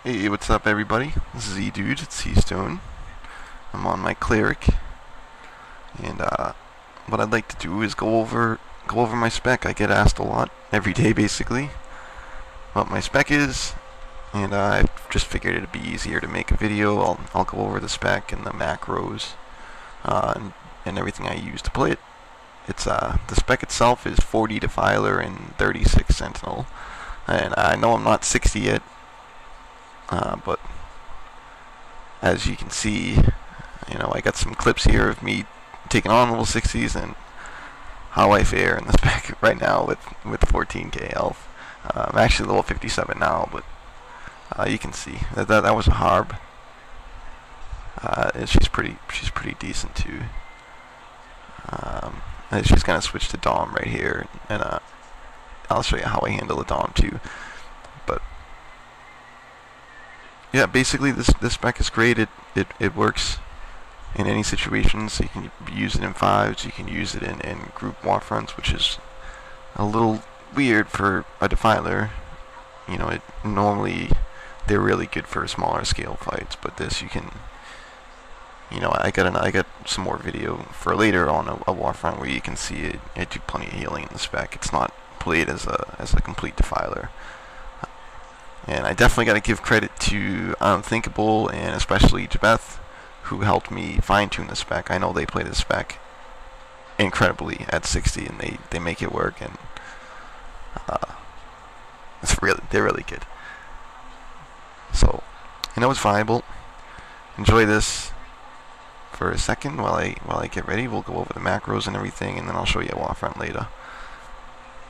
Hey, what's up, everybody? This is Edude. It's Stone. I'm on my Cleric, and what I'd like to do is go over my spec. I get asked a lot every day, basically, what my spec is, and I just figured it'd be easier to make a video. I'll go over the spec and the macros, and everything I use to play it. It's the spec itself is 40 Defiler and 36 Sentinel, and I know I'm not 60 yet, but as you can see, I got some clips here of me taking on level 60s and how I fare in the spec right now with 14k health. I'm actually level 57 now, but you can see that was a harb. And she's pretty decent too. And she's gonna switch to Dom right here, and I'll show you how I handle the Dom too. But yeah, basically this spec is great. It works in any situation, so you can use it in fives, you can use it in group war fronts, which is a little weird for a Defiler. Normally they're really good for smaller scale fights, but this you can. I got some more video for later on a war front where you can see it. I do plenty of healing in the spec. It's not played as a complete Defiler. And I definitely got to give credit to Unthinkable and especially Jabeth, who helped me fine-tune the spec. I know they play the spec incredibly at 60, and they make it work, and they're really good. So I know it's viable. Enjoy this for a second while I get ready. We'll go over the macros and everything, and then I'll show you a Warfront later.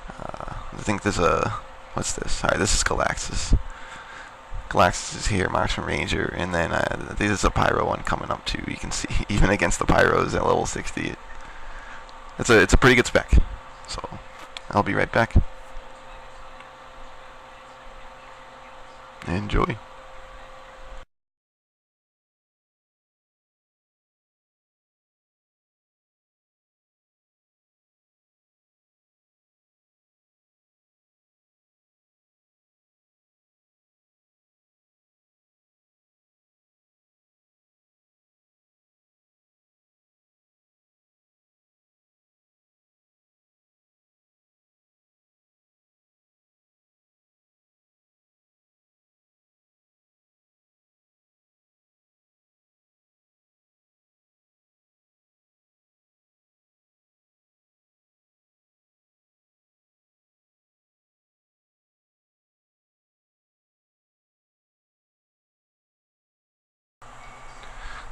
I think there's a what's this? Alright, this is Galaxus. Galaxus is here, Marksman Ranger, and then there's a Pyro one coming up too. You can see, even against the Pyros at level 60, it's a pretty good spec. So I'll be right back. Enjoy.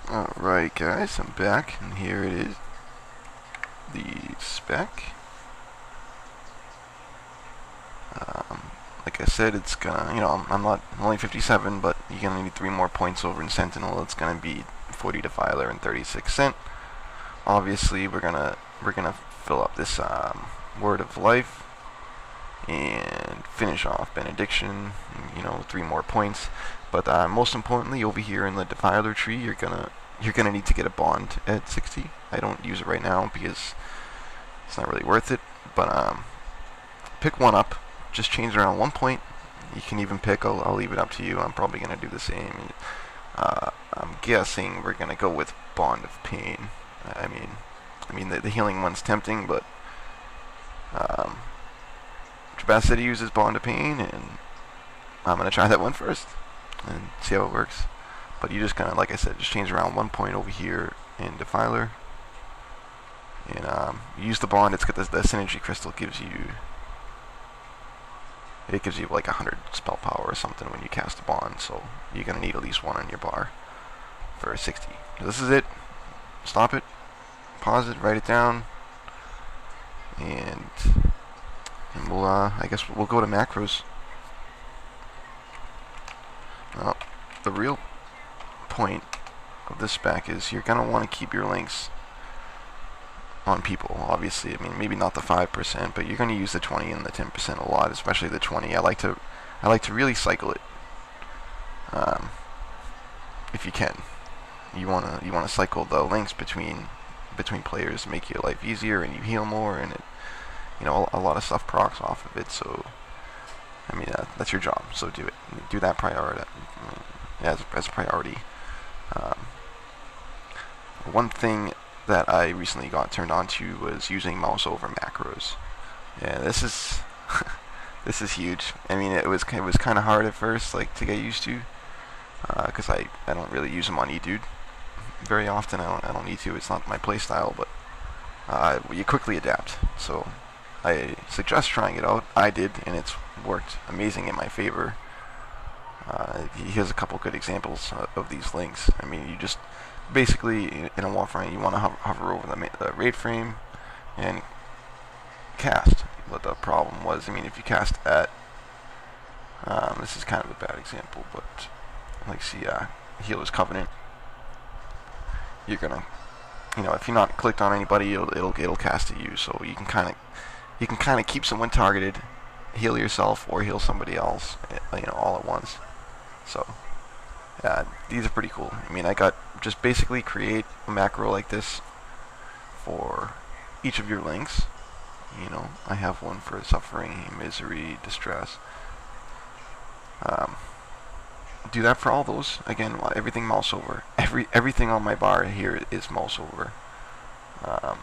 Alright guys, I'm back, and here it is, the spec. Like I said, it's gonna, I'm only 57, but you're gonna need 3 more points over in Sentinel. It's gonna be 40 Defiler and 36 Cent. Obviously, we're gonna fill up this Word of Life and finish off Benediction. 3 more points. But most importantly, over here in the Defiler tree, you're gonna need to get a bond at 60. I don't use it right now because it's not really worth it. But pick one up. Just change around 1 point. You can even pick. I'll leave it up to you. I'm probably gonna do the same. I'm guessing we're gonna go with Bond of Pain. I mean the healing one's tempting, but Jabaz said he uses Bond of Pain, and I'm gonna try that one first and see how it works. But you just kind of, like I said, just change around 1 point over here in Defiler, and use the bond. It's got the synergy crystal gives you. It gives you like 100 spell power or something when you cast a bond, so you're gonna need at least 1 on your bar for 60. This is it. Stop it. Pause it. Write it down. And we'll I guess we'll go to macros. Well, the real point of this spec is you're gonna want to keep your links on people. Obviously, I mean maybe not the 5%, but you're gonna use the 20 and the 10% a lot, especially the 20. I like to really cycle it. If you can, you wanna cycle the links between players to make your life easier, and you heal more, and it, a lot of stuff procs off of it. So I mean, that's your job, so do it. Do that priority as a priority. One thing that I recently got turned on to was using mouse over macros. Yeah, this is this is huge. I mean, it was kind of hard at first, like to get used to, because I don't really use them on Edude very often. I don't need to. It's not my playstyle, but you quickly adapt. So I suggest trying it out. I did, and it's worked amazing in my favor. Here's a couple good examples of these links. I mean, you just basically in a Warframe, you want to hover over the raid frame and cast. But the problem was, I mean, if you cast at this is kind of a bad example, but like see Healer's Covenant, you're gonna, if you're not clicked on anybody, it'll cast at you. So you can kind of keep someone targeted, heal yourself or heal somebody else, all at once. So these are pretty cool. I mean, I got just basically create a macro like this for each of your links. I have one for suffering, misery, distress. Do that for all those. Again, everything mouse over. Everything on my bar here is mouse over. I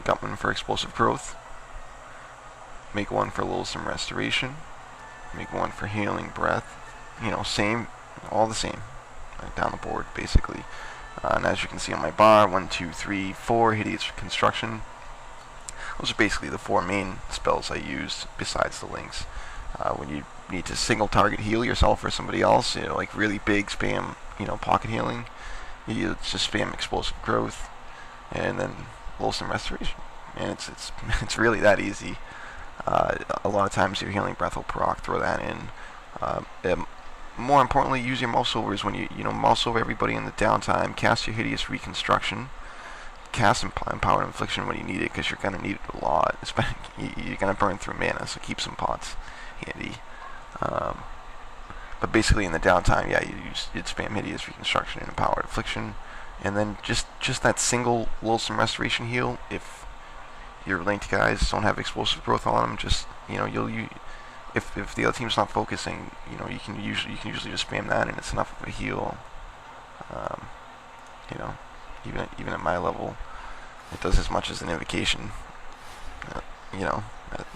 got one for explosive growth. Make one for loathsome restoration. Make one for healing breath. Same, all the same, right down the board basically. And as you can see on my bar, 1, 2, 3, 4 hideous construction. Those are basically the 4 main spells I used besides the links. When you need to single target heal yourself or somebody else, like really big spam, pocket healing, you just spam explosive growth and then loathsome restoration. And it's really that easy. A lot of times your healing breath will proc, throw that in. More importantly, use your mouse overs when you mouse over everybody in the downtime. Cast your hideous reconstruction. Cast empowered infliction when you need it, because you're gonna need it a lot. You're gonna burn through mana, so keep some pots handy. But basically, in the downtime, you'd spam hideous reconstruction and empowered affliction, and then just that single loathsome restoration heal. If your linked guys don't have explosive growth on them, just if the other team's not focusing, you can usually just spam that, and it's enough of a heal. Even at my level, it does as much as an invocation. You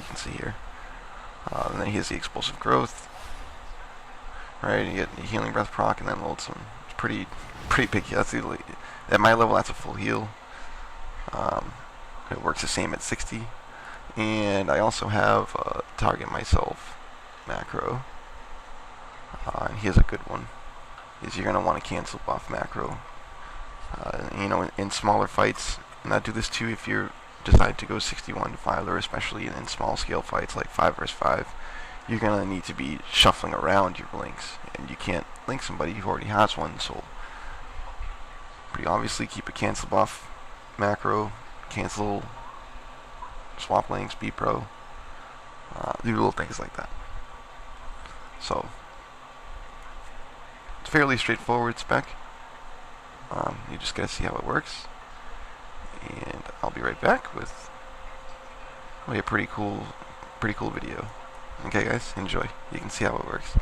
can see here. And then here's the explosive growth. Right, you get the healing breath proc, and then loathsome. It's pretty big. At my level, that's a full heal. It works the same at 60. And I also have target myself macro. And here's a good one. Is you're gonna want to cancel buff macro. In smaller fights, and I do this too if you decide to go 61 to 5, or especially in small scale fights like 5 vs 5, you're gonna need to be shuffling around your links, and you can't link somebody who already has one. So pretty obviously keep a cancel buff macro, cancel swap links, be pro, do little things like that. So it's fairly straightforward spec. You just gotta see how it works, and I'll be right back with a pretty cool video. Okay, guys, enjoy. You can see how it works.